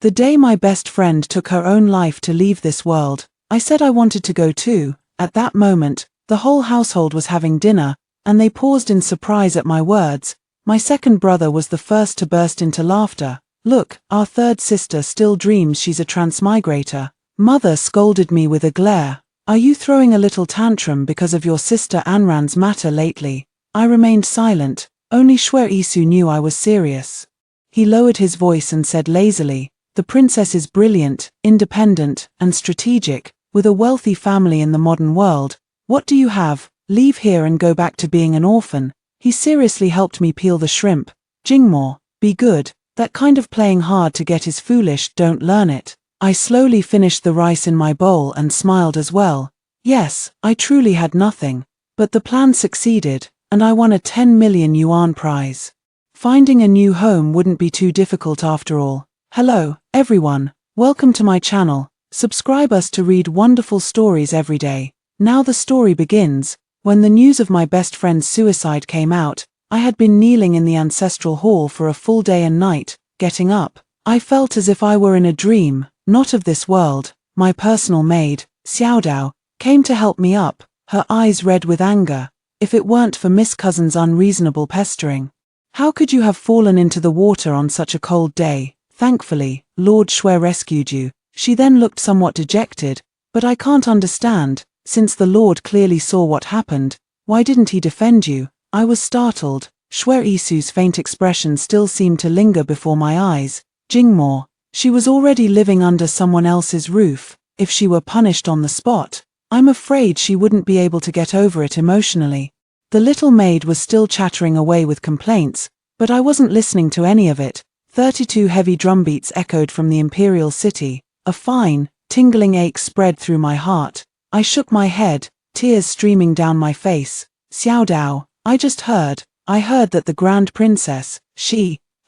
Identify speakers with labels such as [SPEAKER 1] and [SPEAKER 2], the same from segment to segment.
[SPEAKER 1] The day my best friend took her own life to leave this world, I said I wanted to go too. At that moment, the whole household was having dinner, and they paused in surprise at my words. My second brother was the first to burst into laughter. Look, our third sister still dreams she's a transmigrator. Mother scolded me with a glare. Are you throwing a little tantrum because of your sister Anran's matter lately? I remained silent. Only Shwer Isu knew I was serious. He lowered his voice and said lazily, the princess is brilliant, independent, and strategic, with a wealthy family in the modern world. What do you have? Leave here and go back to being an orphan. He seriously helped me peel the shrimp. Jingmore, be good. That kind of playing hard to get is foolish, don't learn it. I slowly finished the rice in my bowl and smiled as well. Yes, I truly had nothing. But the plan succeeded, and I won a 10 million yuan prize. Finding a new home wouldn't be too difficult after all. Hello, everyone. Welcome to my channel. Subscribe us to read wonderful stories every day. Now the story begins. When the news of my best friend's suicide came out, I had been kneeling in the ancestral hall for a full day and night. Getting up, I felt as if I were in a dream, not of this world. My personal maid, Xiaodao, came to help me up, her eyes red with anger. If it weren't for Miss Cousin's unreasonable pestering. How could you have fallen into the water on such a cold day? Thankfully, Lord Shwer rescued you. She then looked somewhat dejected. But I can't understand, since the Lord clearly saw what happened, why didn't he defend you? I was startled. Shwer Isu's faint expression still seemed to linger before my eyes. Jingmore, she was already living under someone else's roof. If she were punished on the spot, I'm afraid she wouldn't be able to get over it emotionally. The little maid was still chattering away with complaints, but I wasn't listening to any of it. 32 heavy drumbeats echoed from the imperial city. A fine, tingling ache spread through my heart. I shook my head, tears streaming down my face. Xiaodao, I heard that the Grand Princess,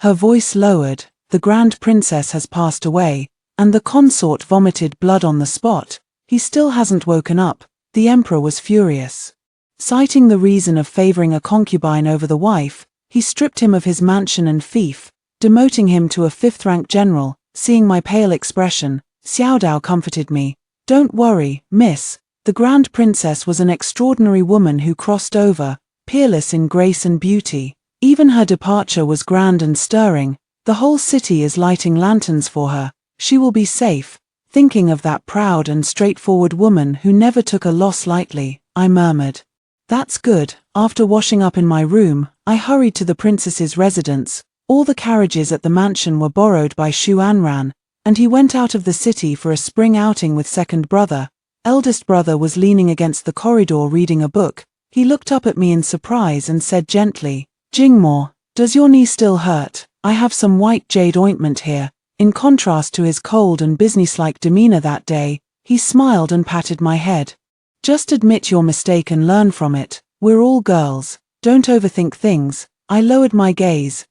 [SPEAKER 1] her voice lowered, the Grand Princess has passed away, and the consort vomited blood on the spot. He still hasn't woken up. The emperor was furious. Citing the reason of favoring a concubine over the wife, he stripped him of his mansion and fief, demoting him to a fifth-rank general. Seeing my pale expression, Xiaodao comforted me. Don't worry, miss. The Grand Princess was an extraordinary woman who crossed over, peerless in grace and beauty. Even her departure was grand and stirring. The whole city is lighting lanterns for her. She will be safe. Thinking of that proud and straightforward woman who never took a loss lightly, I murmured. That's good. After washing up in my room, I hurried to the princess's residence. All the carriages at the mansion were borrowed by Shu Anran, and he went out of the city for a spring outing with second brother. Eldest brother was leaning against the corridor reading a book. He looked up at me in surprise and said gently, Jingmore, does your knee still hurt? I have some white jade ointment here. In contrast to his cold and businesslike demeanor that day, he smiled and patted my head. Just admit your mistake and learn from it. We're all girls. Don't overthink things. I lowered my gaze,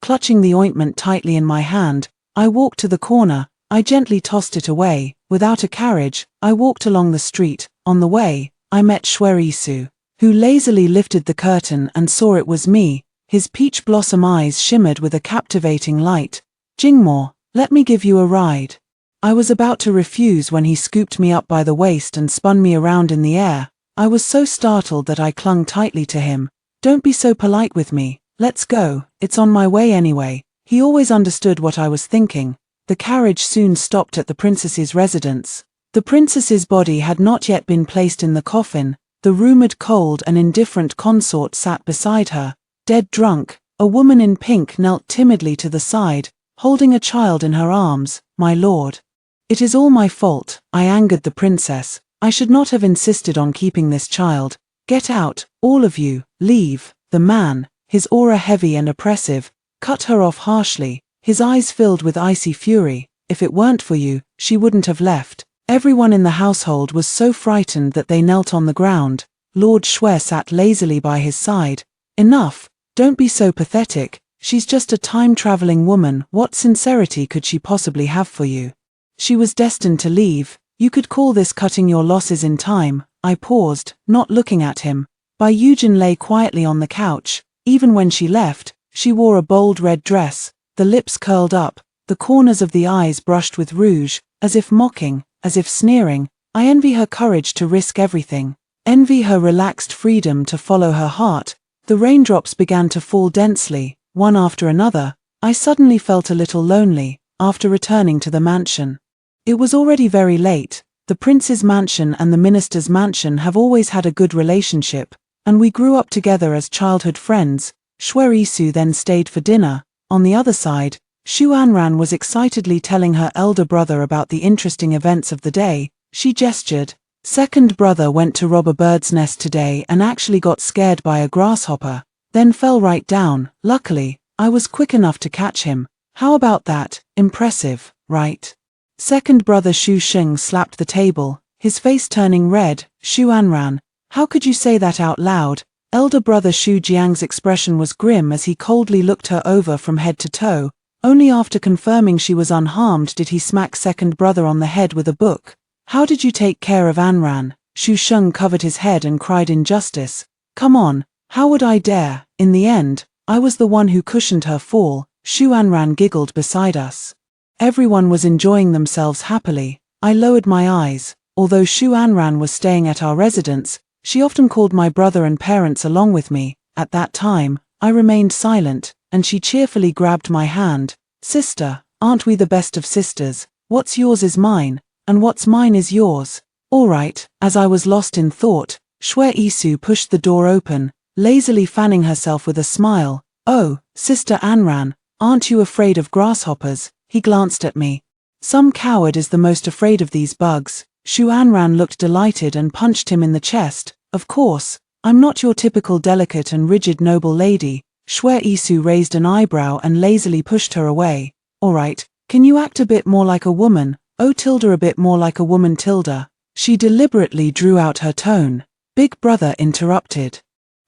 [SPEAKER 1] clutching the ointment tightly in my hand. I walked to the corner. I gently tossed it away. Without a carriage, I walked along the street. On the way, I met Shwer Isu, who lazily lifted the curtain and saw it was me. His peach blossom eyes shimmered with a captivating light. Jingmore, let me give you a ride. I was about to refuse when he scooped me up by the waist and spun me around in the air. I was so startled that I clung tightly to him. Don't be so polite with me. Let's go. It's on my way anyway. He always understood what I was thinking. The carriage soon stopped at the princess's residence. The princess's body had not yet been placed in the coffin. The rumored cold and indifferent consort sat beside her, dead drunk. A woman in pink knelt timidly to the side, holding a child in her arms. My lord. It is all my fault. I angered the princess. I should not have insisted on keeping this child. Get out, all of you. Leave. The man, his aura heavy and oppressive, cut her off harshly, his eyes filled with icy fury. If it weren't for you, she wouldn't have left. Everyone in the household was so frightened that they knelt on the ground. Lord Shwer sat lazily by his side. Enough. Don't be so pathetic. She's just a time-traveling woman. What sincerity could she possibly have for you? She was destined to leave. You could call this cutting your losses in time. I paused, not looking at him. Bai Yujin lay quietly on the couch. Even when she left, she wore a bold red dress, the lips curled up, the corners of the eyes brushed with rouge, as if mocking, as if sneering. I envy her courage to risk everything. Envy her relaxed freedom to follow her heart. The raindrops began to fall densely, one after another. I suddenly felt a little lonely, after returning to the mansion. It was already very late. The prince's mansion and the minister's mansion have always had a good relationship, and we grew up together as childhood friends. Shuisu then stayed for dinner. On the other side, Shu Anran was excitedly telling her elder brother about the interesting events of the day. She gestured. Second brother went to rob a bird's nest today and actually got scared by a grasshopper, then fell right down. Luckily, I was quick enough to catch him. How about that? Impressive, right? Second brother Shu Sheng slapped the table, his face turning red. Shu Anran, how could you say that out loud? Elder brother Shu Jiang's expression was grim as he coldly looked her over from head to toe. Only after confirming she was unharmed did he smack second brother on the head with a book. How did you take care of Anran? Shu Sheng covered his head and cried injustice. Come on, how would I dare? In the end, I was the one who cushioned her fall. Shu Anran giggled beside us. Everyone was enjoying themselves happily. I lowered my eyes. Although Shu Anran was staying at our residence, she often called my brother and parents along with me. At that time, I remained silent, and she cheerfully grabbed my hand. Sister, aren't we the best of sisters? What's yours is mine, and what's mine is yours. All right. As I was lost in thought, Shuisu pushed the door open, lazily fanning herself with a smile. Oh, Sister Anran, aren't you afraid of grasshoppers? He glanced at me. Some coward is the most afraid of these bugs. Shu Anran looked delighted and punched him in the chest. Of course, I'm not your typical delicate and rigid noble lady. Shuisu raised an eyebrow and lazily pushed her away. All right, can you act a bit more like a woman? Oh tilde a bit more like a woman tilde. She deliberately drew out her tone. Big brother interrupted.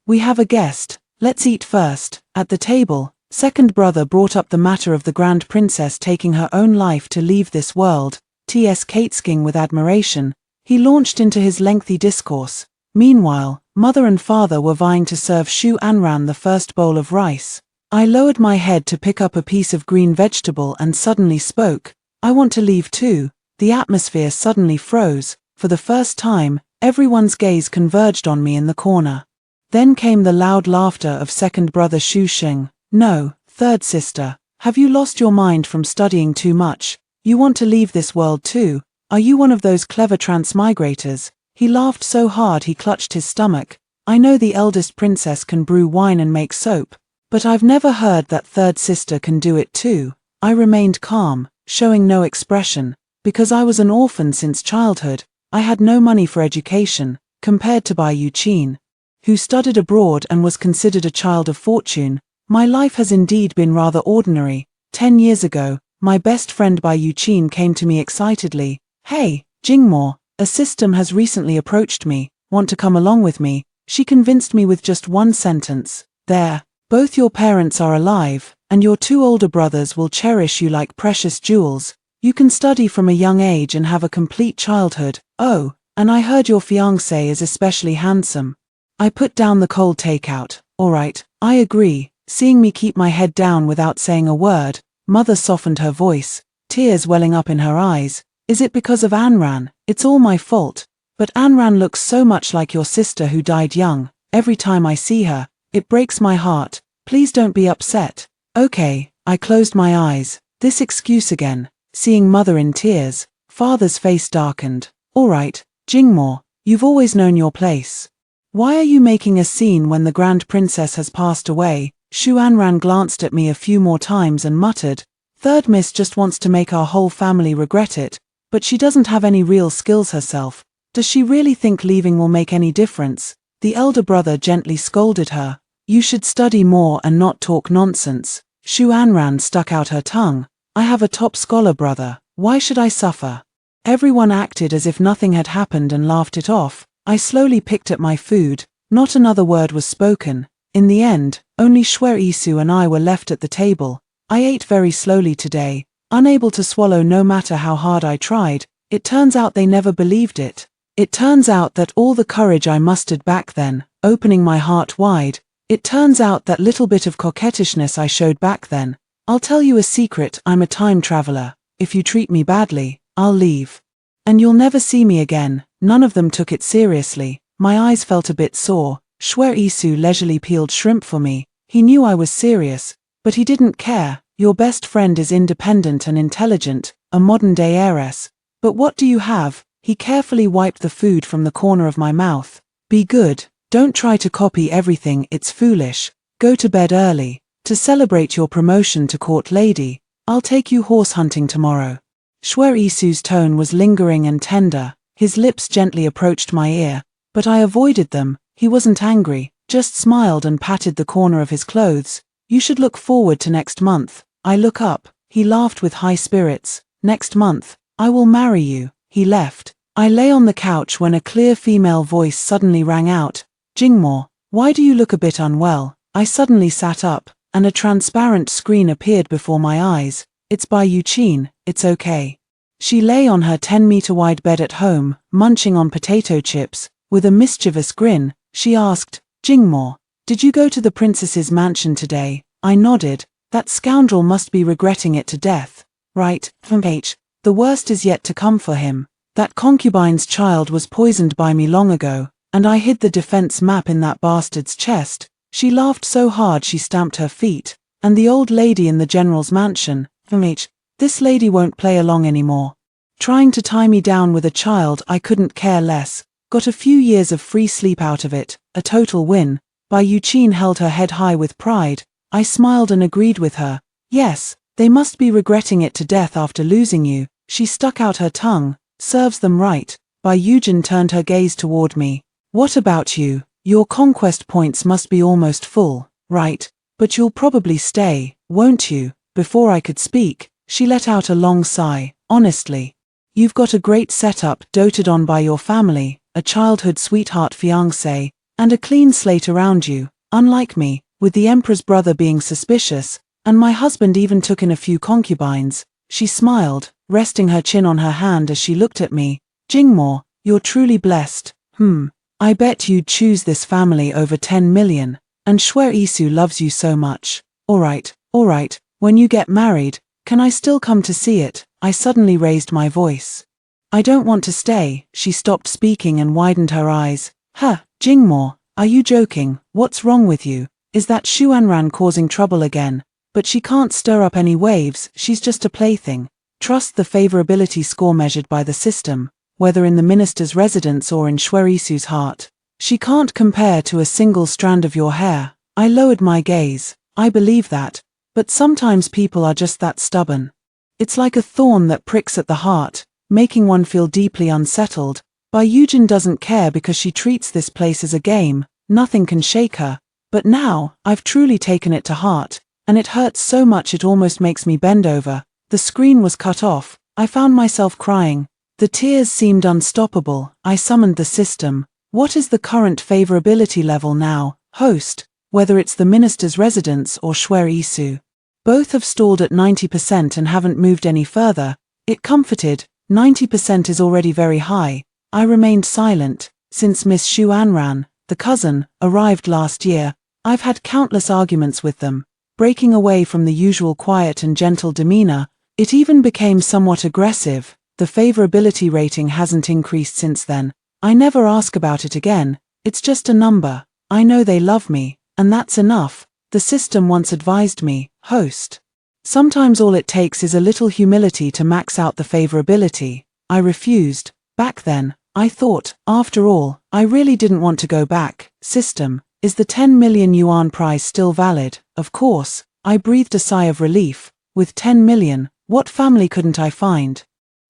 [SPEAKER 1] We have a guest. Let's eat first. At the table, second brother brought up the matter of the Grand Princess taking her own life to leave this world. T.S. Catesking with admiration, he launched into his lengthy discourse. Meanwhile, mother and father were vying to serve Shu Anran the first bowl of rice. I lowered my head to pick up a piece of green vegetable and suddenly spoke. I want to leave too. The atmosphere suddenly froze. For the first time, everyone's gaze converged on me in the corner. Then came the loud laughter of second brother Shu Sheng. No, third sister, have you lost your mind from studying too much? You want to leave this world too? Are you one of those clever transmigrators? He laughed so hard he clutched his stomach. I know the eldest princess can brew wine and make soap, but I've never heard that third sister can do it too. I remained calm, showing no expression, because I was an orphan since childhood. I had no money for education, compared to Bai Yuqin, who studied abroad and was considered a child of fortune. My life has indeed been rather ordinary. 10 years ago, my best friend Bai Yuqin came to me excitedly. Hey, Jingmo, a system has recently approached me, want to come along with me? She convinced me with just one sentence. There, both your parents are alive, and your 2 older brothers will cherish you like precious jewels. You can study from a young age and have a complete childhood. Oh, and I heard your fiancé is especially handsome. I put down the cold takeout. All right, I agree. Seeing me keep my head down without saying a word, mother softened her voice, tears welling up in her eyes. Is it because of Anran? It's all my fault. But Anran looks so much like your sister who died young. Every time I see her, it breaks my heart. Please don't be upset. Okay, I closed my eyes. This excuse again. Seeing mother in tears, father's face darkened. All right, Jingmo, you've always known your place. Why are you making a scene when the Grand Princess has passed away? Shu Anran glanced at me a few more times and muttered, Third Miss just wants to make our whole family regret it, but she doesn't have any real skills herself. Does she really think leaving will make any difference? The elder brother gently scolded her. You should study more and not talk nonsense. Shu Anran stuck out her tongue. I have a top scholar brother. Why should I suffer? Everyone acted as if nothing had happened and laughed it off. I slowly picked at my food. Not another word was spoken. In the end, only Shuisu and I were left at the table. I ate very slowly today, unable to swallow no matter how hard I tried. It turns out they never believed it. It turns out that all the courage I mustered back then, opening my heart wide, it turns out that little bit of coquettishness I showed back then, I'll tell you a secret, I'm a time traveler. If you treat me badly, I'll leave. And you'll never see me again. None of them took it seriously. My eyes felt a bit sore. Shwer Isu leisurely peeled shrimp for me. He knew I was serious, but he didn't care. Your best friend is independent and intelligent, a modern-day heiress. But what do you have? He carefully wiped the food from the corner of my mouth. Be good. Don't try to copy everything, it's foolish. Go to bed early. To celebrate your promotion to court lady, I'll take you horse hunting tomorrow. Shwer Isu's tone was lingering and tender. His lips gently approached my ear, but I avoided them. He wasn't angry, just smiled and patted the corner of his clothes. You should look forward to next month. I look up. He laughed with high spirits. Next month, I will marry you. He left. I lay on the couch when a clear female voice suddenly rang out. Jingmo, why do you look a bit unwell? I suddenly sat up, and a transparent screen appeared before my eyes. It's by Eugene, it's okay. She lay on her 10-meter-wide bed at home, munching on potato chips. With a mischievous grin, she asked, Jingmo, did you go to the princess's mansion today? I nodded. That scoundrel must be regretting it to death. Right, the worst is yet to come for him. That concubine's child was poisoned by me long ago, and I hid the defense map in that bastard's chest. She laughed so hard she stamped her feet. And the old lady in the general's mansion, this lady won't play along anymore. Trying to tie me down with a child I couldn't care less. Got a few years of free sleep out of it, a total win. Eugene held her head high with pride. I smiled and agreed with her. Yes, they must be regretting it to death after losing you. She stuck out her tongue. Serves them right. Eugene turned her gaze toward me. What about you? Your conquest points must be almost full, right? But you'll probably stay, won't you? Before I could speak, she let out a long sigh. Honestly, you've got a great setup, doted on by your family, a childhood sweetheart fiancé, and a clean slate around you, unlike me, with the emperor's brother being suspicious, and my husband even took in a few concubines. She smiled, resting her chin on her hand as she looked at me. Jingmo, you're truly blessed. I bet you'd choose this family over 10 million, and Shwer Isu loves you so much. Alright, when you get married, can I still come to see it? I suddenly raised my voice. I don't want to stay. She stopped speaking and widened her eyes. Jingmo, are you joking? What's wrong with you? Is that Xuanran causing trouble again? But she can't stir up any waves, she's just a plaything. Trust the favorability score measured by the system, whether in the minister's residence or in Shwer Isu's heart. She can't compare to a single strand of your hair. I lowered my gaze. I believe that. But sometimes people are just that stubborn. It's like a thorn that pricks at the heart, making one feel deeply unsettled. Eugene doesn't care because she treats this place as a game. Nothing can shake her. But now, I've truly taken it to heart, and it hurts so much it almost makes me bend over. The screen was cut off. I found myself crying. The tears seemed unstoppable. I summoned the system. What is the current favorability level now, host, whether it's the minister's residence or Shwer Isu? Both have stalled at 90% and haven't moved any further. It comforted. 90% is already very high. I remained silent. Since Miss Xuanran, the cousin, arrived last year, I've had countless arguments with them. Breaking away from the usual quiet and gentle demeanor, it even became somewhat aggressive. The favorability rating hasn't increased since then. I never ask about it again. It's just a number. I know they love me, and that's enough. The system once advised me, host. Sometimes all it takes is a little humility to max out the favorability. I refused. Back then, I thought, after all, I really didn't want to go back. System, is the 10 million yuan prize still valid? Of course. I breathed a sigh of relief. With 10 million, what family couldn't I find?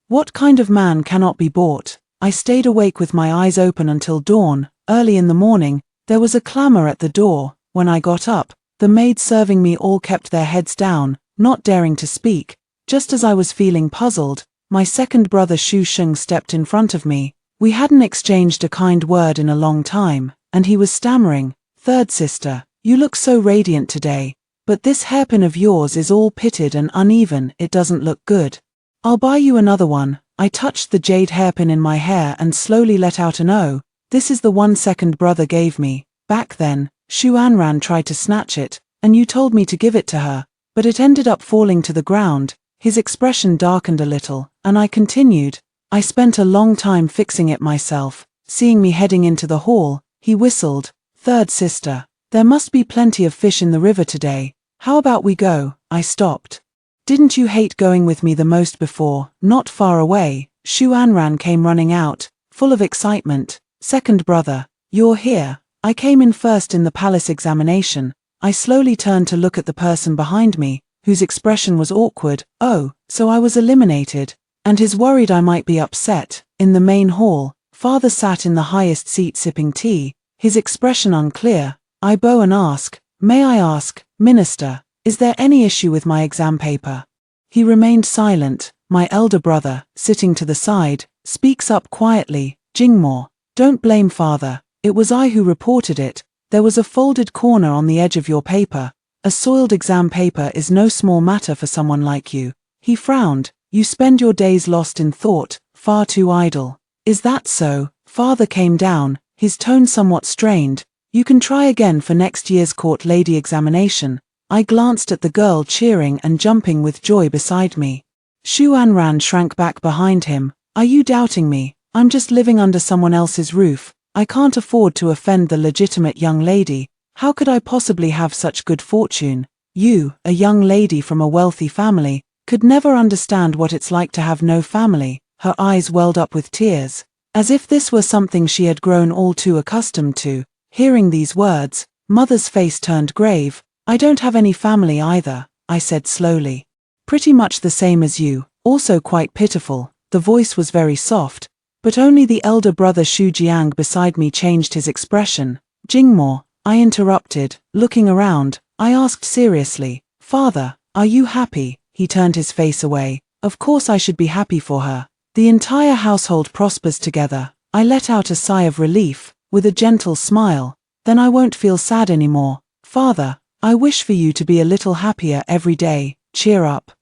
[SPEAKER 1] What kind of man cannot be bought? I stayed awake with my eyes open until dawn. Early in the morning, there was a clamor at the door. When I got up, the maids serving me all kept their heads down, not daring to speak. Just as I was feeling puzzled, my second brother Xu Sheng stepped in front of me. We hadn't exchanged a kind word in a long time, and he was stammering, "Third sister, you look so radiant today, but this hairpin of yours is all pitted and uneven, it doesn't look good. I'll buy you another one." I touched the jade hairpin in my hair and slowly let out an "Oh." This is the one second brother gave me. Back then, Xuanran tried to snatch it, and you told me to give it to her. but it ended up falling to the ground. His expression darkened a little, and I continued. I spent a long time fixing it myself. Seeing me heading into the hall, he whistled. Third sister, there must be plenty of fish in the river today. How about we go? I stopped. Didn't you hate going with me the most before? Not far away. Shu Anran came running out, full of excitement. Second brother, you're here. I came in first in the palace examination. I slowly turned to look at the person behind me, whose expression was awkward. Oh, so I was eliminated. And he's worried I might be upset. In the main hall, father sat in the highest seat sipping tea, his expression unclear. I bow and ask, may I ask, Minister, is there any issue with my exam paper? He remained silent. My elder brother, sitting to the side, speaks up quietly. Jingmo, don't blame father. It was I who reported it. There was a folded corner on the edge of your paper. A soiled exam paper is no small matter for someone like you. He frowned. You spend your days lost in thought, far too idle. Is that so? Father came down, his tone somewhat strained. You can try again for next year's court lady examination. I glanced at the girl cheering and jumping with joy beside me. Shu Anran shrank back behind him. Are you doubting me? I'm just living under someone else's roof. I can't afford to offend the legitimate young lady. How could I possibly have such good fortune? You, a young lady from a wealthy family, could never understand what it's like to have no family. Her eyes welled up with tears, as if this were something she had grown all too accustomed to. Hearing these words, mother's face turned grave. I don't have any family either, I said slowly. Pretty much the same as you, also quite pitiful. The voice was very soft, but only the elder brother Shu Jiang beside me changed his expression. Jingmo, I interrupted, looking around. I asked seriously, Father, are you happy? He turned his face away. Of course I should be happy for her. The entire household prospers together. I let out a sigh of relief, with a gentle smile. Then I won't feel sad anymore. Father, I wish for you to be a little happier every day. Cheer up.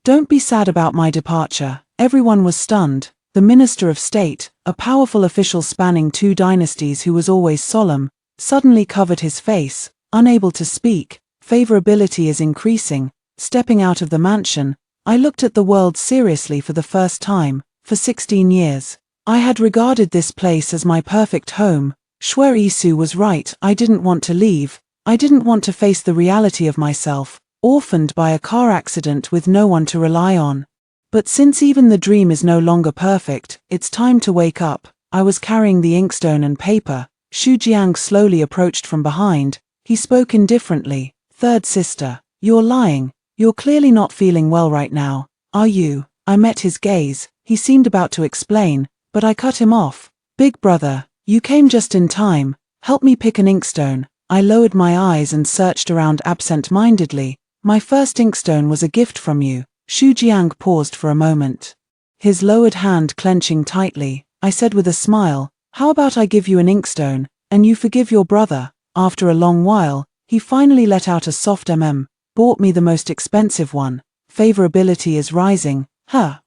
[SPEAKER 1] Don't be sad about my departure. Everyone was stunned. The Minister of State, a powerful official spanning 2 dynasties who was always solemn, suddenly covered his face, unable to speak. Favorability is increasing. Stepping out of the mansion, I looked at the world seriously for the first time. For 16 years, I had regarded this place as my perfect home. Shuer Isu was right. I didn't want to leave. I didn't want to face the reality of myself, orphaned by a car accident with no one to rely on. But since even the dream is no longer perfect, it's time to wake up. I was carrying the inkstone and paper. Shu Jiang slowly approached from behind. He spoke indifferently. Third sister, you're lying. You're clearly not feeling well right now. Are you? I met his gaze. He seemed about to explain, but I cut him off. Big brother, you came just in time. Help me pick an inkstone. I lowered my eyes and searched around absent-mindedly. My first inkstone was a gift from you. Shu Jiang paused for a moment, his lowered hand clenching tightly. I said with a smile, how about I give you an inkstone, and you forgive your brother? After a long while, he finally let out a soft bought me the most expensive one. Favorability is rising.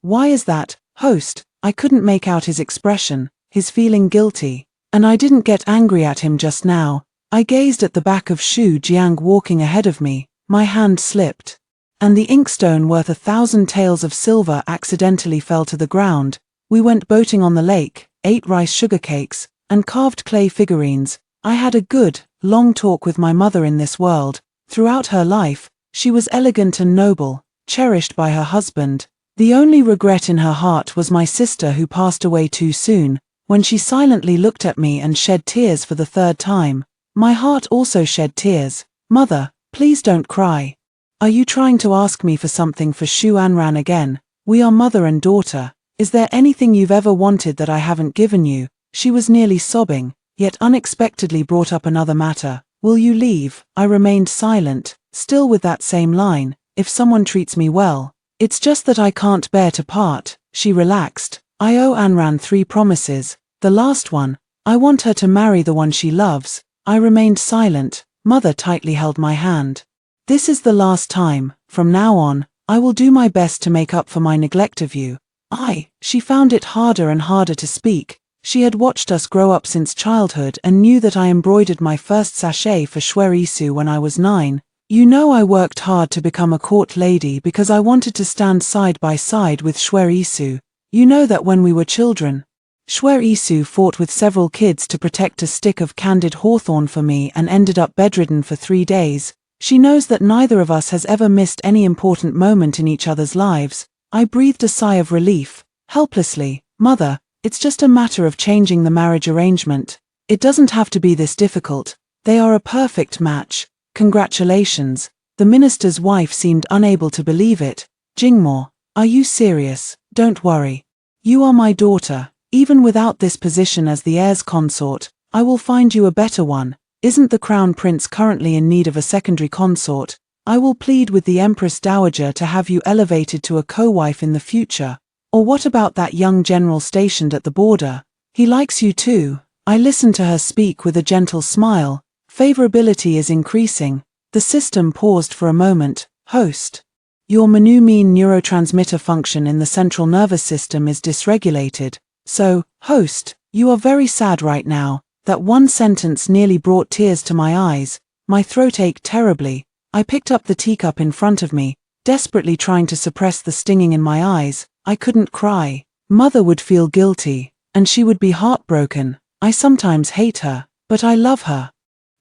[SPEAKER 1] Why is that, host? I couldn't make out his expression, his feeling guilty. And I didn't get angry at him just now. I gazed at the back of Shu Jiang walking ahead of me. My hand slipped, and the inkstone worth 1,000 taels of silver accidentally fell to the ground. We went boating on the lake, ate rice sugar cakes, and carved clay figurines. I had a good, long talk with my mother in this world. Throughout her life, she was elegant and noble, cherished by her husband. The only regret in her heart was my sister who passed away too soon. When she silently looked at me and shed tears for the 3rd time, my heart also shed tears. Mother, please don't cry. Are you trying to ask me for something for Shu Anran again? We are mother and daughter. Is there anything you've ever wanted that I haven't given you? She was nearly sobbing, yet unexpectedly brought up another matter. Will you leave? I remained silent, still with that same line. If someone treats me well. It's just that I can't bear to part. She relaxed. I owe Anran 3 promises. The last one, I want her to marry the one she loves. I remained silent. Mother tightly held my hand. This is the last time. From now on, I will do my best to make up for my neglect of you. She found it harder and harder to speak. She had watched us grow up since childhood and knew that I embroidered my first sachet for Shuer Isu when I was 9. You know I worked hard to become a court lady because I wanted to stand side by side with Shwe Isu. You know that when we were children, Shwe Isu fought with several kids to protect a stick of candied hawthorn for me and ended up bedridden for 3 days. She knows that neither of us has ever missed any important moment in each other's lives. I breathed a sigh of relief, helplessly. Mother, it's just a matter of changing the marriage arrangement. It doesn't have to be this difficult. They are a perfect match. Congratulations. The minister's wife seemed unable to believe it. Jingmo, are you serious? Don't worry. You are my daughter. Even without this position as the heir's consort, I will find you a better one. Isn't the crown prince currently in need of a secondary consort? I will plead with the Empress Dowager to have you elevated to a co-wife in the future. Or what about that young general stationed at the border? He likes you too. I listened to her speak with a gentle smile. Favorability is increasing. The system paused for a moment. Host. Your mean neurotransmitter function in the central nervous system is dysregulated. So, host, you are very sad right now. That one sentence nearly brought tears to my eyes. My throat ached terribly. I picked up the teacup in front of me, desperately trying to suppress the stinging in my eyes. I couldn't cry. Mother would feel guilty, and she would be heartbroken. I sometimes hate her, but I love her.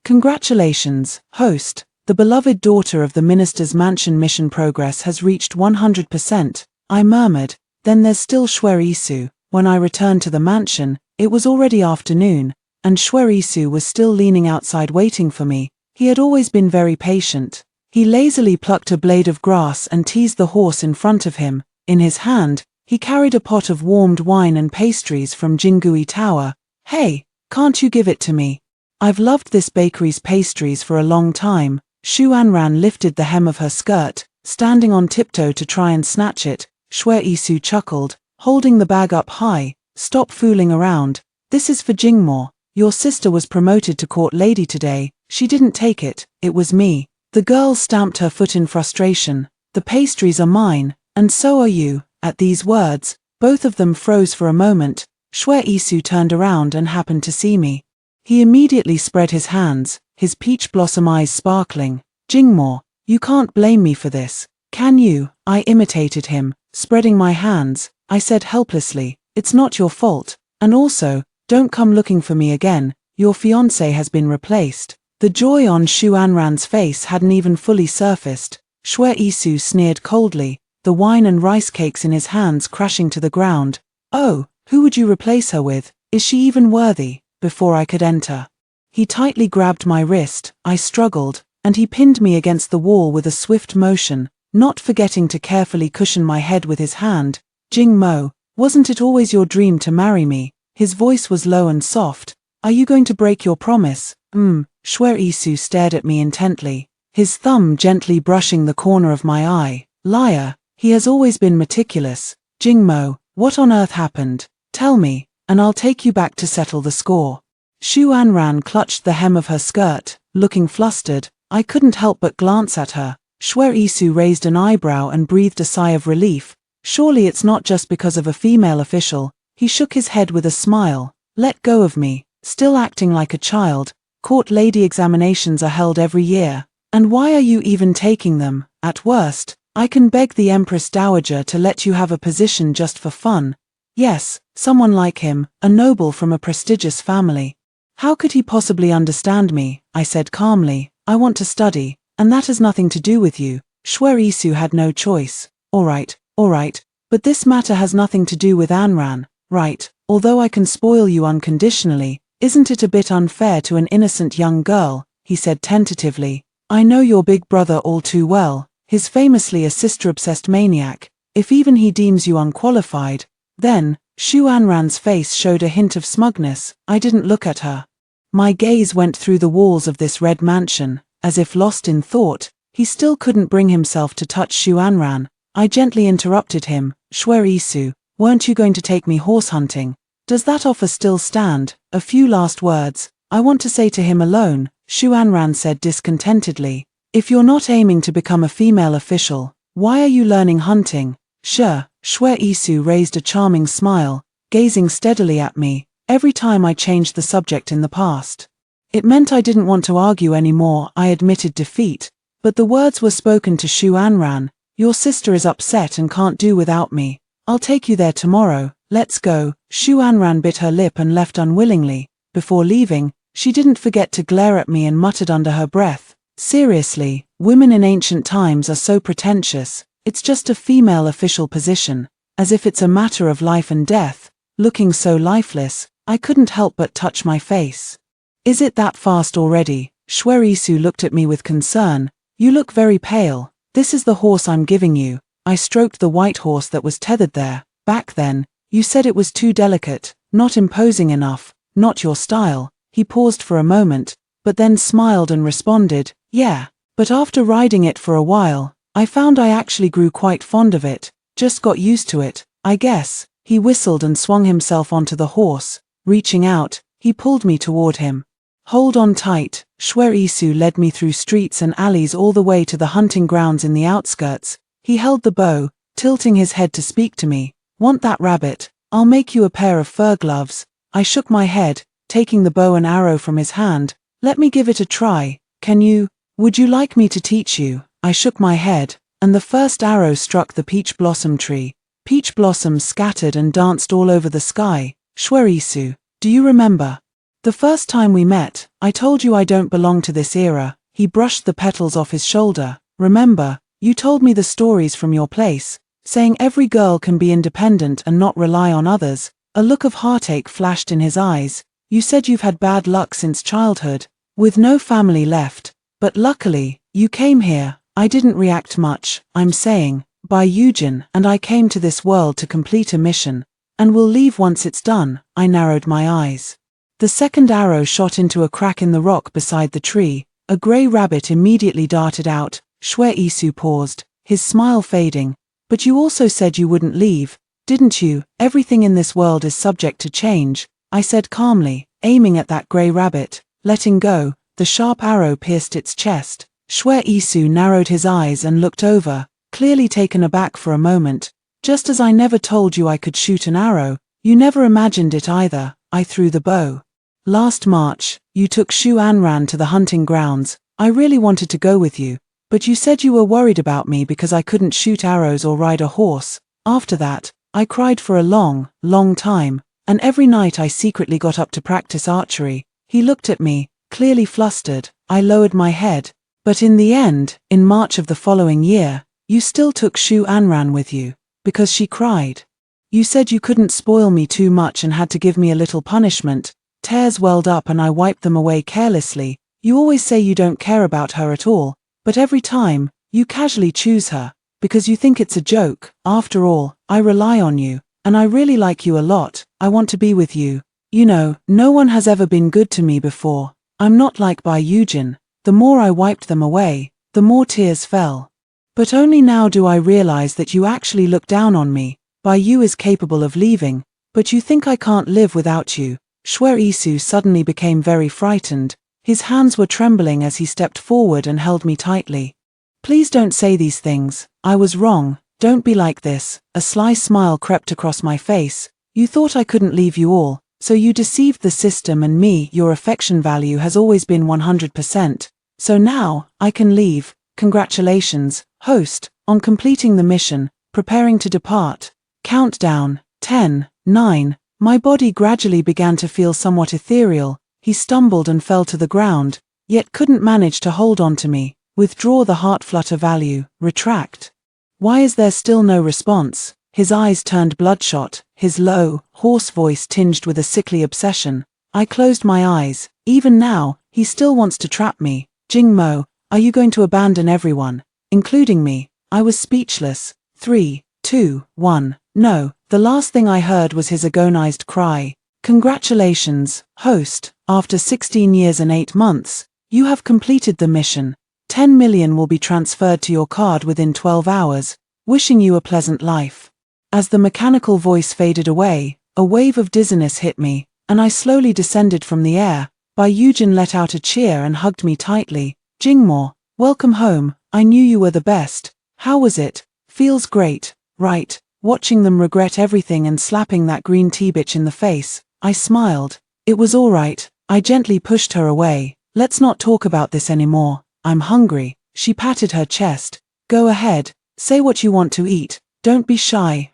[SPEAKER 1] Congratulations, host. The beloved daughter of the minister's mansion mission progress has reached 100%, I murmured. Then there's still Shwe Isu. When I returned to the mansion, it was already afternoon, and Shwe Isu was still leaning outside waiting for me. He had always been very patient. He lazily plucked a blade of grass and teased the horse in front of him. In his hand, he carried a pot of warmed wine and pastries from Jingui Tower. Hey, can't you give it to me? I've loved this bakery's pastries for a long time. Shu Anran lifted the hem of her skirt, standing on tiptoe to try and snatch it. Shwe Isu chuckled, holding the bag up high. Stop fooling around. This is for Jingmo. Your sister was promoted to court lady today. She didn't take it, it was me. The girl stamped her foot in frustration. The pastries are mine, and so are you. At these words, both of them froze for a moment. Shwe Isu turned around and happened to see me. He immediately spread his hands, his peach blossom eyes sparkling. Jingmo, you can't blame me for this, can you? I imitated him, spreading my hands. I said helplessly, it's not your fault, and also, don't come looking for me again. Your fiancé has been replaced. The joy on Shu Anran's face hadn't even fully surfaced. Shwe Isu sneered coldly, the wine and rice cakes in his hands crashing to the ground. Oh, who would you replace her with? Is she even worthy? Before I could enter, he tightly grabbed my wrist. I struggled, and he pinned me against the wall with a swift motion, not forgetting to carefully cushion my head with his hand. Jingmo, wasn't it always your dream to marry me? His voice was low and soft. Are you going to break your promise? Shwe Isu stared at me intently, his thumb gently brushing the corner of my eye. Liar, he has always been meticulous. Jingmo, what on earth happened? Tell me, and I'll take you back to settle the score. Shu Anran clutched the hem of her skirt, looking flustered. I couldn't help but glance at her. Shwe Isu raised an eyebrow and breathed a sigh of relief. Surely it's not just because of a female official. He shook his head with a smile. Let go of me. Still acting like a child. Court lady examinations are held every year. And why are you even taking them? At worst, I can beg the Empress Dowager to let you have a position just for fun. Yes, someone like him, a noble from a prestigious family. How could he possibly understand me? I said calmly. I want to study, and that has nothing to do with you. Shwe Isu had no choice. All right, but this matter has nothing to do with Anran, right? Although I can spoil you unconditionally, isn't it a bit unfair to an innocent young girl? He said tentatively. I know your big brother all too well. He's famously a sister-obsessed maniac. If even he deems you unqualified, then, Shu Anran's face showed a hint of smugness. I didn't look at her. My gaze went through the walls of this red mansion, as if lost in thought. He still couldn't bring himself to touch Shu Anran. I gently interrupted him. Shwe Isu, weren't you going to take me horse hunting? Does that offer still stand? A few last words. I want to say to him alone, Shu Anran said discontentedly. If you're not aiming to become a female official, why are you learning hunting? Sure. Shwe Isu raised a charming smile, gazing steadily at me. Every time I changed the subject in the past, it meant I didn't want to argue anymore. I admitted defeat. But the words were spoken to Shu Anran. Your sister is upset and can't do without me. I'll take you there tomorrow, let's go. Shu Anran bit her lip and left unwillingly. Before leaving, she didn't forget to glare at me and muttered under her breath, seriously, women in ancient times are so pretentious, it's just a female official position, as if it's a matter of life and death. Looking so lifeless, I couldn't help but touch my face. Is it that fast already? Shuerisu looked at me with concern. You look very pale. This is the horse I'm giving you. I stroked the white horse that was tethered there. Back then, you said it was too delicate, not imposing enough, not your style. He paused for a moment, but then smiled and responded, yeah. But after riding it for a while, I found I actually grew quite fond of it, just got used to it, I guess. He whistled and swung himself onto the horse. Reaching out, he pulled me toward him. Hold on tight. Shuerisu led me through streets and alleys all the way to the hunting grounds in the outskirts. He held the bow, tilting his head to speak to me. Want that rabbit? I'll make you a pair of fur gloves. I shook my head, taking the bow and arrow from his hand. Let me give it a try. Can you? Would you like me to teach you? I shook my head, and the first arrow struck the peach blossom tree. Peach blossoms scattered and danced all over the sky. Shuerisu, do you remember? The first time we met, I told you I don't belong to this era. He brushed the petals off his shoulder. Remember, you told me the stories from your place, saying every girl can be independent and not rely on others. A look of heartache flashed in his eyes. You said you've had bad luck since childhood, with no family left, but luckily, you came here. I didn't react much. I'm saying, by Eugen, and I came to this world to complete a mission, and will leave once it's done. I narrowed my eyes. The second arrow shot into a crack in the rock beside the tree. A grey rabbit immediately darted out. Shuerisu paused, his smile fading. But you also said you wouldn't leave, didn't you? Everything in this world is subject to change, I said calmly, aiming at that grey rabbit. Letting go, the sharp arrow pierced its chest. Shuerisu narrowed his eyes and looked over, clearly taken aback for a moment. Just as I never told you I could shoot an arrow, you never imagined it either. I threw the bow. Last March, you took Shu Anran to the hunting grounds. I really wanted to go with you, but you said you were worried about me because I couldn't shoot arrows or ride a horse. After that, I cried for a long, long time, and every night I secretly got up to practice archery. He looked at me, clearly flustered. I lowered my head. But in the end, in March of the following year, you still took Shu Anran with you, because she cried. You said you couldn't spoil me too much and had to give me a little punishment. Tears welled up and I wiped them away carelessly. You always say you don't care about her at all, but every time, you casually choose her, because you think it's a joke. After all, I rely on you, and I really like you a lot. I want to be with you. You know, no one has ever been good to me before. I'm not like by Eugen. The more I wiped them away, the more tears fell. But only now do I realize that you actually look down on me. By you is capable of leaving, but you think I can't live without you. Shuerisu suddenly became very frightened. His hands were trembling as he stepped forward and held me tightly. Please don't say these things. I was wrong. Don't be like this. A sly smile crept across my face. You thought I couldn't leave you all, so you deceived the system and me. Your affection value has always been 100%. So now, I can leave. Congratulations, host, on completing the mission, preparing to depart. Countdown, 10, 9. My body gradually began to feel somewhat ethereal. He stumbled and fell to the ground, yet couldn't manage to hold on to me. Withdraw the heart flutter value, retract. Why is there still no response? His eyes turned bloodshot, his low, hoarse voice tinged with a sickly obsession. I closed my eyes. Even now, he still wants to trap me. Jingmo, are you going to abandon everyone, including me? I was speechless. 3, 2, 1. No, the last thing I heard was his agonized cry. Congratulations, host, after 16 years and 8 months, you have completed the mission. 10 million will be transferred to your card within 12 hours, wishing you a pleasant life. As the mechanical voice faded away, a wave of dizziness hit me, and I slowly descended from the air. Eugen let out a cheer and hugged me tightly. Jingmo, welcome home. I knew you were the best. How was it? Feels great, right? Watching them regret everything and slapping that green tea bitch in the face, I smiled. It was all right. I gently pushed her away. Let's not talk about this anymore. I'm hungry. She patted her chest. Go ahead, say what you want to eat, don't be shy.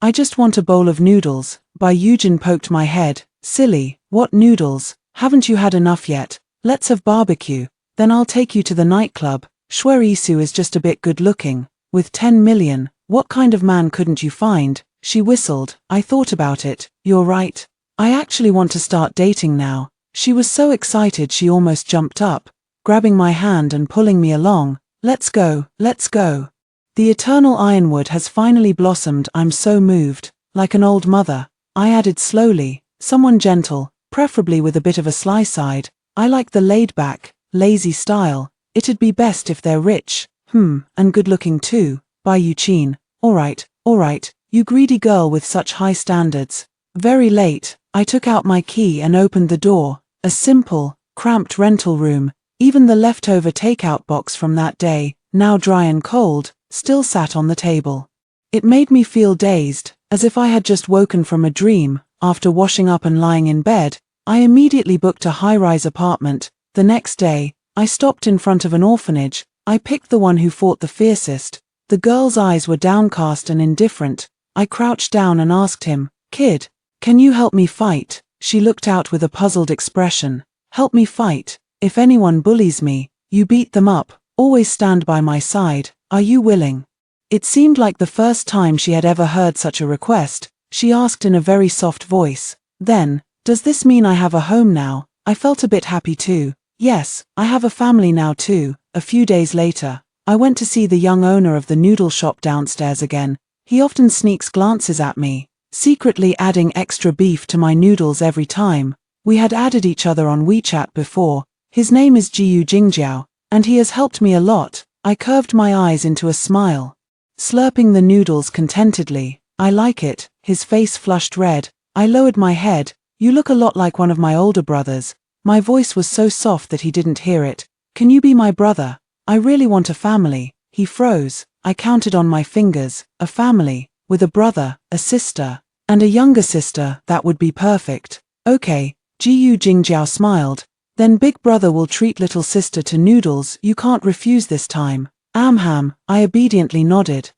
[SPEAKER 1] I just want a bowl of noodles. Yujin poked my head. Silly, what noodles? Haven't you had enough yet? Let's have barbecue, then I'll take you to the nightclub. Shuerisu is just a bit good looking. With 10 million, what kind of man couldn't you find? She whistled. I thought about it. You're right. I actually want to start dating now. She was so excited she almost jumped up, grabbing my hand and pulling me along. Let's go, let's go. The eternal ironwood has finally blossomed. I'm so moved. Like an old mother, I added slowly, someone gentle, preferably with a bit of a sly side. I like the laid-back, lazy style. It'd be best if they're rich, and good-looking too. By Yuchin. All right, you greedy girl with such high standards. Very late, I took out my key and opened the door. A simple, cramped rental room. Even the leftover takeout box from that day, now dry and cold, still sat on the table. It made me feel dazed, as if I had just woken from a dream. After washing up and lying in bed, I immediately booked a high-rise apartment. The next day, I stopped in front of an orphanage. I picked the one who fought the fiercest. The girl's eyes were downcast and indifferent. I crouched down and asked him, Kid, can you help me fight? She looked out with a puzzled expression. Help me fight? If anyone bullies me, you beat them up. Always stand by my side. Are you willing? It seemed like the first time she had ever heard such a request. She asked in a very soft voice. Then, does this mean I have a home now? I felt a bit happy too. Yes, I have a family now too. A few days later, I went to see the young owner of the noodle shop downstairs again. He often sneaks glances at me, secretly adding extra beef to my noodles every time. We had added each other on WeChat before. His name is Jiyu Jingjiao, and he has helped me a lot. I curved my eyes into a smile, slurping the noodles contentedly. I like it. His face flushed red. I lowered my head. You look a lot like one of my older brothers. My voice was so soft that he didn't hear it. Can you be my brother? I really want a family. He froze. I counted on my fingers. A family, with a brother, a sister, and a younger sister. That would be perfect. Okay, Jiyu Jingjiao smiled. Then big brother will treat little sister to noodles. You can't refuse this time. Amham, I obediently nodded.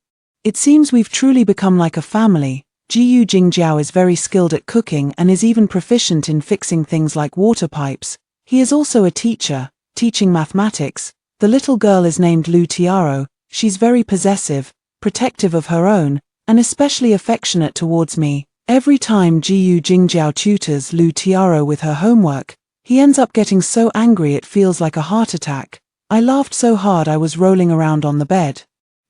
[SPEAKER 1] It seems we've truly become like a family. Jiyu Jingjiao is very skilled at cooking and is even proficient in fixing things like water pipes. He is also a teacher, teaching mathematics. The little girl is named Lu Tiaro. She's very possessive, protective of her own, and especially affectionate towards me. Every time Jiyu Jingjiao tutors Lu Tiaro with her homework, he ends up getting so angry it feels like a heart attack. I laughed so hard I was rolling around on the bed.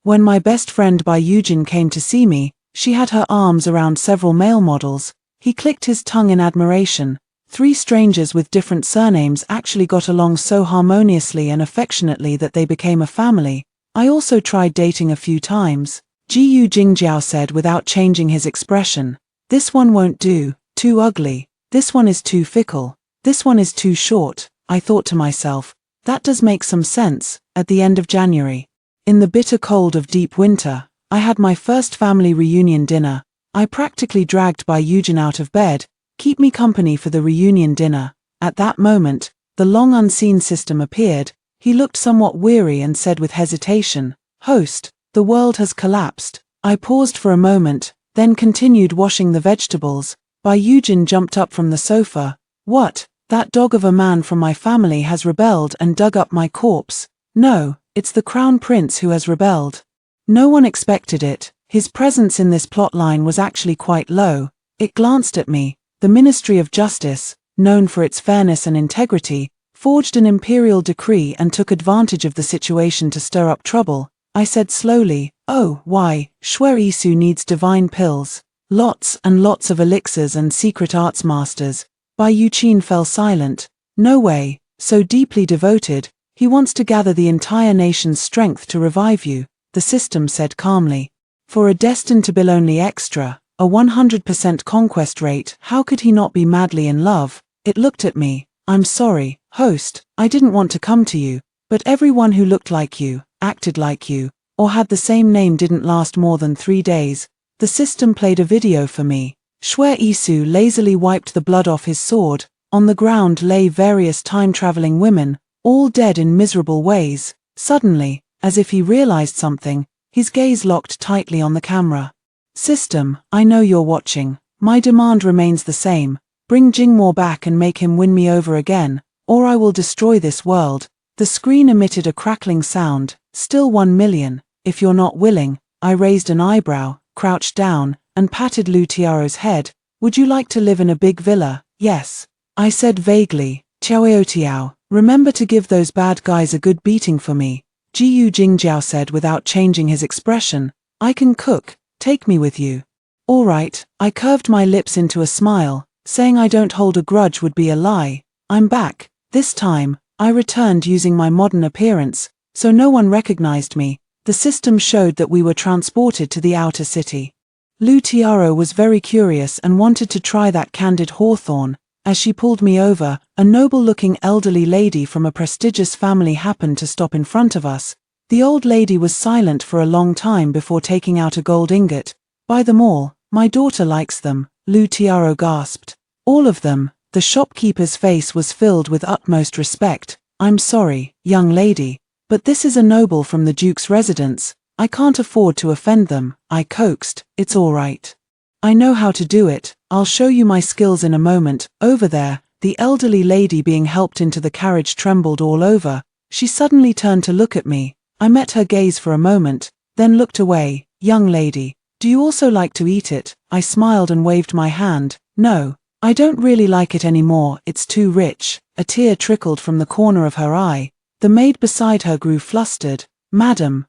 [SPEAKER 1] When my best friend Bai Yujin came to see me, she had her arms around several male models. He clicked his tongue in admiration. 3 strangers with different surnames actually got along so harmoniously and affectionately that they became a family. I also tried dating a few times. Jiyu Jingjiao said without changing his expression. This one won't do, too ugly. This one is too fickle. This one is too short. I thought to myself, that does make some sense. At the end of January, in the bitter cold of deep winter, I had my first family reunion dinner. I practically dragged Bai Yujin out of bed, keep me company for the reunion dinner. At that moment, the long unseen system appeared. He looked somewhat weary and said with hesitation, Host, the world has collapsed. I paused for a moment, then continued washing the vegetables. Bai Yujin jumped up from the sofa. What? That dog of a man from my family has rebelled and dug up my corpse. No, it's the crown prince who has rebelled. No one expected it. His presence in this plotline was actually quite low. It glanced at me. The Ministry of Justice, known for its fairness and integrity, forged an imperial decree and took advantage of the situation to stir up trouble. I said slowly, oh, why, Shuerisu needs divine pills. Lots and lots of elixirs and secret arts masters. Bai Yuqin fell silent. No way, so deeply devoted, he wants to gather the entire nation's strength to revive you, the system said calmly. For a destined to bill only extra, a 100% conquest rate, how could he not be madly in love? It looked at me. I'm sorry, host, I didn't want to come to you, but everyone who looked like you, acted like you, or had the same name didn't last more than 3 days. The system played a video for me. Shuerisu lazily wiped the blood off his sword. On the ground lay various time-traveling women, all dead in miserable ways. Suddenly, as if he realized something, his gaze locked tightly on the camera. System, I know you're watching. My demand remains the same. Bring Jingmo back and make him win me over again, or I will destroy this world. The screen emitted a crackling sound. Still 1 million. If you're not willing. I raised an eyebrow, crouched down, and patted Lu Tiao's head. Would you like to live in a big villa? Yes. I said vaguely. Tiao, remember to give those bad guys a good beating for me. Jiu Jingjiao said without changing his expression. I can cook. Take me with you. All right. I curved my lips into a smile. Saying I don't hold a grudge would be a lie. I'm back. This time, I returned using my modern appearance, so no one recognized me. The system showed that we were transported to the outer city. Lu Tiao was very curious and wanted to try that candid hawthorn. As she pulled me over, a noble-looking elderly lady from a prestigious family happened to stop in front of us. The old lady was silent for a long time before taking out a gold ingot. Buy them all. My daughter likes them, Lu Tiao gasped. All of them. The shopkeeper's face was filled with utmost respect. I'm sorry, young lady, but this is a noble from the Duke's residence. I can't afford to offend them, I coaxed. It's all right. I know how to do it. I'll show you my skills in a moment. Over there, the elderly lady being helped into the carriage trembled all over. She suddenly turned to look at me. I met her gaze for a moment, then looked away. Young lady, do you also like to eat it? I smiled and waved my hand. No, I don't really like it anymore, it's too rich. A tear trickled from the corner of her eye. The maid beside her grew flustered. Madam,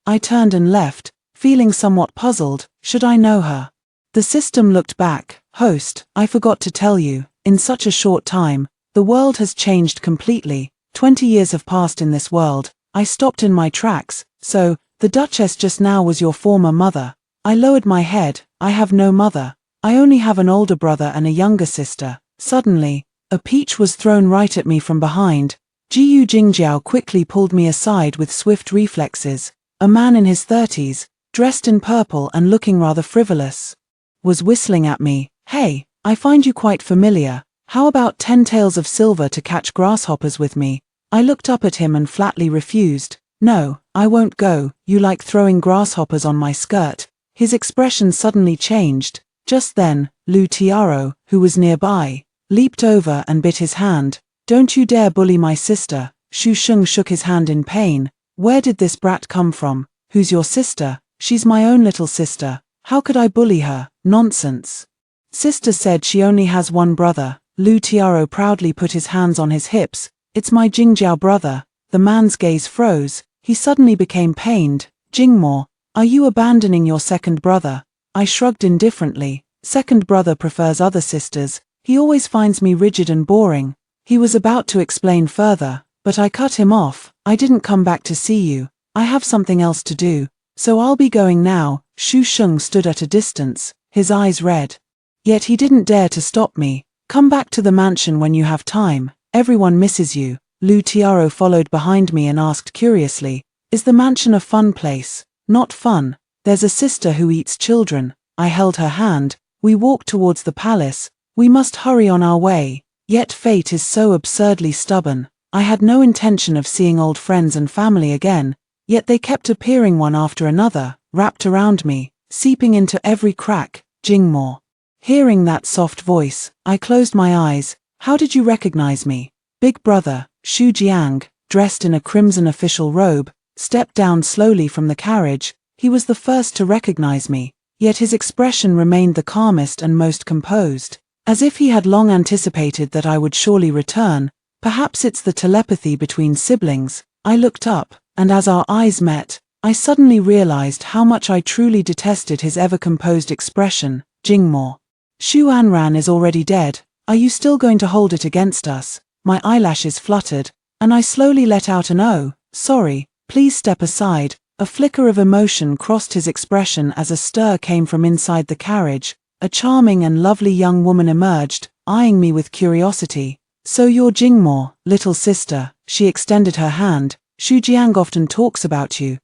[SPEAKER 1] I turned and left, feeling somewhat puzzled. Should I know her? The system looked back. Host, I forgot to tell you, in such a short time, the world has changed completely. 20 years have passed in this world. I stopped in my tracks. So, the Duchess just now was your former mother. I lowered my head. I have no mother. I only have an older brother and a younger sister. Suddenly, a peach was thrown right at me from behind. Jiu Jingjiao quickly pulled me aside with swift reflexes. A man in his 30s, dressed in purple and looking rather frivolous, was whistling at me. Hey, I find you quite familiar. How about 10 taels of silver to catch grasshoppers with me? I looked up at him and flatly refused. No, I won't go. You like throwing grasshoppers on my skirt. His expression suddenly changed. Just then, Lu Tiao, who was nearby, leaped over and bit his hand. Don't you dare bully my sister. Shu Sheng shook his hand in pain. Where did this brat come from? Who's your sister? She's my own little sister. How could I bully her? Nonsense. Sister said she only has one brother. Lu Tiao proudly put his hands on his hips. It's my Jingjiao brother. The man's gaze froze. He suddenly became pained. Jingmo, are you abandoning your second brother? I shrugged indifferently. Second brother prefers other sisters. He always finds me rigid and boring. He was about to explain further, but I cut him off. I didn't come back to see you. I have something else to do. So I'll be going now. Shu Sheng stood at a distance, his eyes red. Yet he didn't dare to stop me. Come back to the mansion when you have time. Everyone misses you. Lu Tiao followed behind me and asked curiously, is the mansion a fun place? Not fun. There's a sister who eats children. I held her hand. We walked towards the palace. We must hurry on our way. Yet fate is so absurdly stubborn. I had no intention of seeing old friends and family again, yet they kept appearing one after another, wrapped around me, seeping into every crack. Jingmo. Hearing that soft voice, I closed my eyes. How did you recognize me? Big brother, Shu Jiang, dressed in a crimson official robe, stepped down slowly from the carriage. He was the first to recognize me, yet his expression remained the calmest and most composed, as if he had long anticipated that I would surely return. Perhaps it's the telepathy between siblings. I looked up, and as our eyes met, I suddenly realized how much I truly detested his ever-composed expression. Jingmo. Shu Anran is already dead. Are you still going to hold it against us? My eyelashes fluttered, and I slowly let out an "Oh, sorry, please step aside." A flicker of emotion crossed his expression as a stir came from inside the carriage. A charming and lovely young woman emerged, eyeing me with curiosity. So you're Jingmo, little sister. She extended her hand. Shu Jiang often talks about you.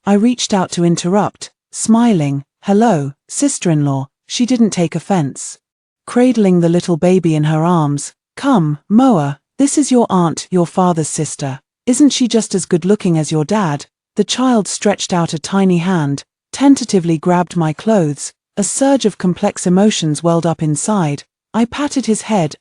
[SPEAKER 1] I reached out to interrupt, smiling. Hello, sister-in-law. She didn't take offense. Cradling the little baby in her arms. Come, Moa, this is your aunt, your father's sister. Isn't she just as good looking as your dad? The child stretched out a tiny hand, tentatively grabbed my clothes. A surge of complex emotions welled up inside. I patted his head.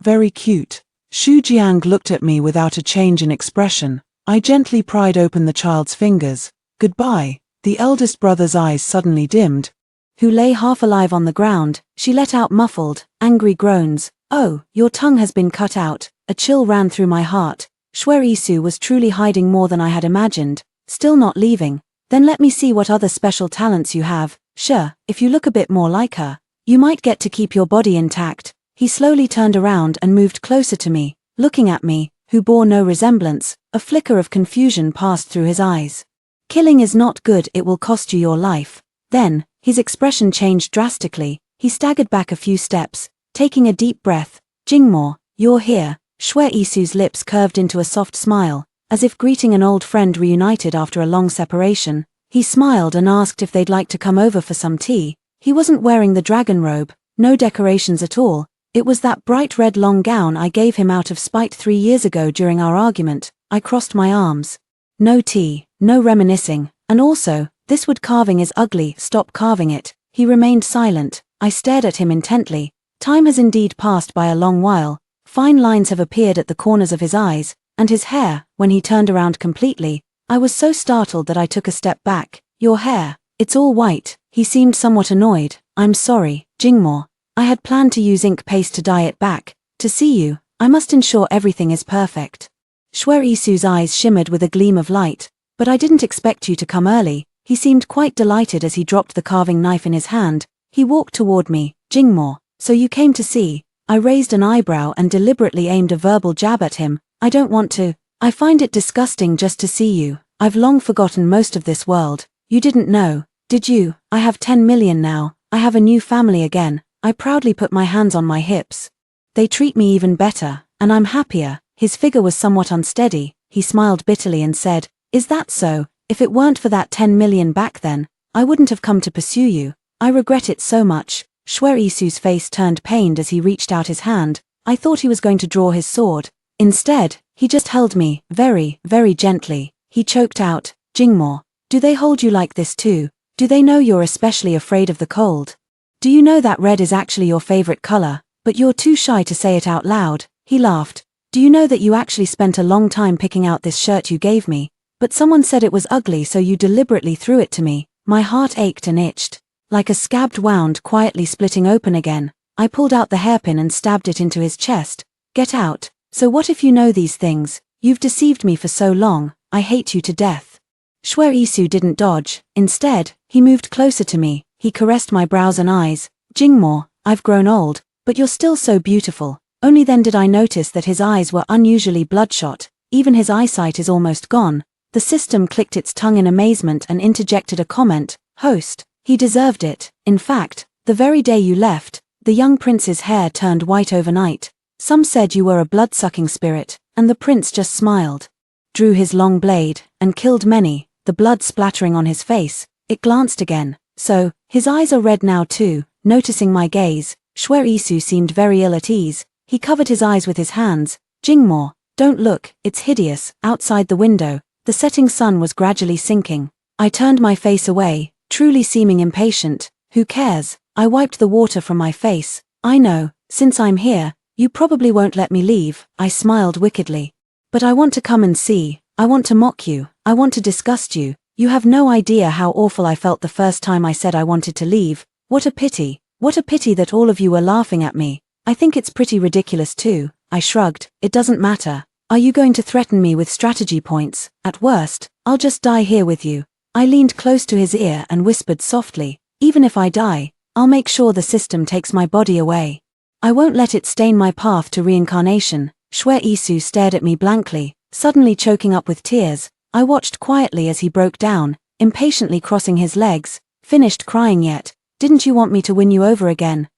[SPEAKER 1] Very cute. Xu Jiang looked at me without a change in expression. I gently pried open the child's fingers. Goodbye. The eldest brother's eyes suddenly dimmed.
[SPEAKER 2] Who lay half alive on the ground, she let out muffled, angry groans. Oh, your tongue has been cut out. A chill ran through my heart. Shuisu was truly hiding more than I had imagined, still not leaving. Then let me see what other special talents you have. Sure, if you look a bit more like her, you might get to keep your body intact. He slowly turned around and moved closer to me, looking at me, who bore no resemblance. A flicker of confusion passed through his eyes. Killing is not good, it will cost you your life. Then, his expression changed drastically. He staggered back a few steps, taking a deep breath. Jingmo, you're here. Shuiisu's lips curved into a soft smile, as if greeting an old friend reunited after a long separation. He smiled and asked if they'd like to come over for some tea. He wasn't wearing the dragon robe, no decorations at all. It was that bright red long gown I gave him out of spite 3 years ago during our argument. I crossed my arms. No tea, no reminiscing, and also, this wood carving is ugly, stop carving it. He remained silent. I stared at him intently. Time has indeed passed by a long while. Fine lines have appeared at the corners of his eyes, and his hair, when he turned around completely. I was so startled that I took a step back. Your hair, it's all white. He seemed somewhat annoyed. I'm sorry, Jingmo. I had planned to use ink paste to dye it back. To see you, I must ensure everything is perfect. Shuiisu's eyes shimmered with a gleam of light. But I didn't expect you to come early. He seemed quite delighted as he dropped the carving knife in his hand. He walked toward me. Jingmo, so you came to see? I raised an eyebrow and deliberately aimed a verbal jab at him. I don't want to. I find it disgusting just to see you. I've long forgotten most of this world. You didn't know, did you? I have 10 million now. I have a new family again. I proudly put my hands on my hips. They treat me even better, and I'm happier. His figure was somewhat unsteady. He smiled bitterly and said, Is that so? If it weren't for that 10 million back then, I wouldn't have come to pursue you. I regret it so much. Shuiisu's face turned pained as he reached out his hand. I thought he was going to draw his sword. Instead, he just held me, very, very gently. He choked out, Jingmo, do they hold you like this too? Do they know you're especially afraid of the cold? Do you know that red is actually your favorite color, but you're too shy to say it out loud? He laughed. Do you know that you actually spent a long time picking out this shirt you gave me? But someone said it was ugly, so you deliberately threw it to me. My heart ached and itched. Like a scabbed wound quietly splitting open again, I pulled out the hairpin and stabbed it into his chest. Get out. So what if you know these things? You've deceived me for so long. I hate you to death. Shuisu didn't dodge. Instead, he moved closer to me. He caressed my brows and eyes. Jingmo, I've grown old, but you're still so beautiful. Only then did I notice that his eyes were unusually bloodshot. Even his eyesight is almost gone. The system clicked its tongue in amazement and interjected a comment. Host, he deserved it. In fact, the very day you left, the young prince's hair turned white overnight. Some said you were a blood-sucking spirit, and the prince just smiled. Drew his long blade, and killed many, the blood splattering on his face. It glanced again. So, his eyes are red now too. Noticing my gaze, Shuisu seemed very ill at ease. He covered his eyes with his hands. Jingmo, don't look, it's hideous. Outside the window, the setting sun was gradually sinking. I turned my face away, truly seeming impatient. Who cares? I wiped the water from my face. I know, since I'm here, you probably won't let me leave. I smiled wickedly. But I want to come and see. I want to mock you. I want to disgust you. You have no idea how awful I felt the first time I said I wanted to leave. What a pity. What a pity that all of you were laughing at me. I think it's pretty ridiculous too. I shrugged. It doesn't matter. Are you going to threaten me with strategy points? At worst, I'll just die here with you. I leaned close to his ear and whispered softly, even if I die, I'll make sure the system takes my body away. I won't let it stain my path to reincarnation. Shuisu stared at me blankly, suddenly choking up with tears. I watched quietly as he broke down, impatiently crossing his legs. Finished crying yet? Didn't you want me to win you over again?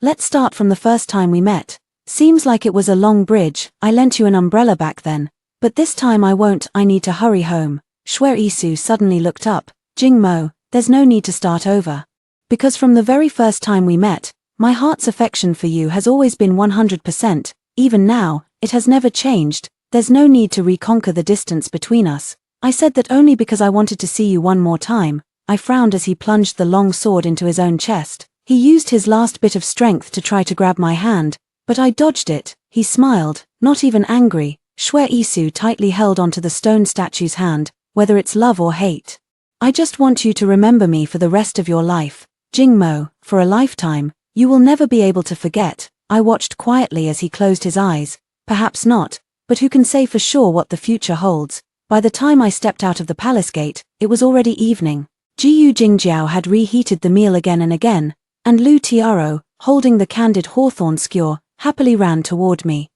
[SPEAKER 2] Let's start from the first time we met. Seems like it was a long bridge. I lent you an umbrella back then. But this time I won't. I need to hurry home. Shuisu suddenly looked up. Jingmo, there's no need to start over. Because from the very first time we met, my heart's affection for you has always been 100%. Even now, it has never changed. There's no need to reconquer the distance between us. I said that only because I wanted to see you one more time. I frowned as he plunged the long sword into his own chest. He used his last bit of strength to try to grab my hand, but I dodged it. He smiled, not even angry. Shwe Isu tightly held onto the stone statue's hand, whether it's love or hate. I just want you to remember me for the rest of your life. Jingmo, for a lifetime. You will never be able to forget. I watched quietly as he closed his eyes. Perhaps not, but who can say for sure what the future holds? By the time I stepped out of the palace gate, it was already evening. Jiyu Jingjiao had reheated the meal again and again, and Lu Tiaro, holding the candid hawthorn skewer, happily ran toward me.